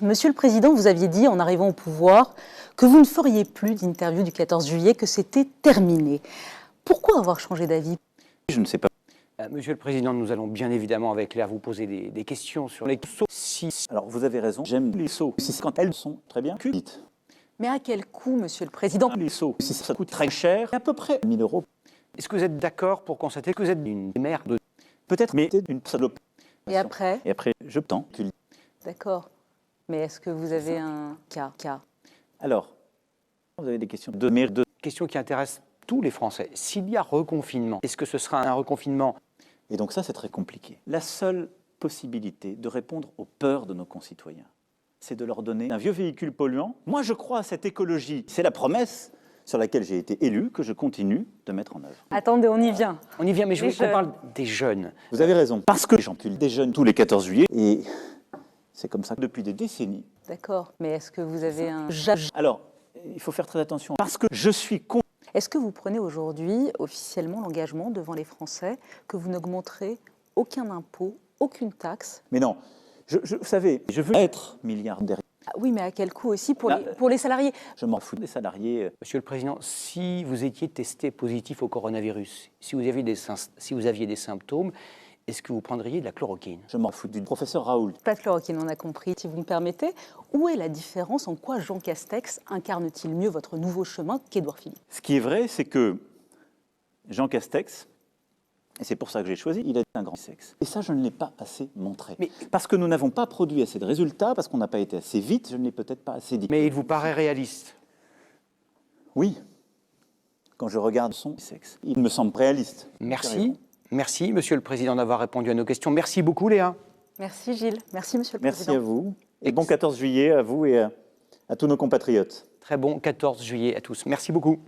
Monsieur le Président, vous aviez dit, en arrivant au pouvoir, que vous ne feriez plus d'interview du 14 juillet, que c'était terminé. Pourquoi avoir changé d'avis? Je ne sais pas. Monsieur le Président, nous allons bien évidemment avec Claire vous poser des questions sur les sauts. Alors vous avez raison, j'aime les sauts. Si quand elles sont très bien cuites. Mais à quel coût, Monsieur le Président? Les sauts, si ça coûte très cher, à peu près 1000 €. Est-ce que vous êtes d'accord pour constater que vous êtes une mère de... Peut-être, mais une salope. Et après? Et après, je tends. D'accord. Mais est-ce que vous avez un cas? Alors, vous avez des questions de Question qui intéresse tous les Français. S'il y a reconfinement, est-ce que ce sera un reconfinement? Et donc ça, c'est très compliqué. La seule possibilité de répondre aux peurs de nos concitoyens, c'est de leur donner un vieux véhicule polluant. Moi, je crois à cette écologie. C'est la promesse sur laquelle j'ai été élu que je continue de mettre en œuvre. Attendez, on y vient. On y vient, mais je Les veux qu'on jeunes. parle des jeunes. Vous avez raison. Parce que j'encule des jeunes tous les 14 juillet. Et c'est comme ça depuis des décennies. D'accord. Mais est-ce que vous avez un... Alors, il faut faire très attention. Parce que je suis con. Est-ce que vous prenez aujourd'hui officiellement l'engagement devant les Français que vous n'augmenterez aucun impôt, aucune taxe? Mais non, vous savez, je veux être milliardaire. Ah oui, mais à quel coût aussi pour, Là, pour les salariés? Je m'en fous des salariés. Monsieur le Président, si vous étiez testé positif au coronavirus, si vous aviez des symptômes, est-ce que vous prendriez de la chloroquine? Je m'en fous du professeur Raoul. Pas de chloroquine, on a compris. Si vous me permettez, où est la différence? En quoi Jean Castex incarne-t-il mieux votre nouveau chemin qu'Édouard Philippe? Ce qui est vrai, c'est que Jean Castex, et c'est pour ça que j'ai choisi, il a un grand sexe. Et ça, je ne l'ai pas assez montré. Mais- Parce que nous n'avons pas produit assez de résultats, parce qu'on n'a pas été assez vite, je ne l'ai peut-être pas assez dit. Mais il vous paraît réaliste? Oui, quand je regarde son sexe, il me semble réaliste. Merci. Merci, Monsieur le Président, d'avoir répondu à nos questions. Merci beaucoup, Léa. Merci Gilles, merci Monsieur le Merci Président. à vous. Et bon 14 juillet à vous et à tous nos compatriotes. Très bon 14 juillet à tous. Merci beaucoup.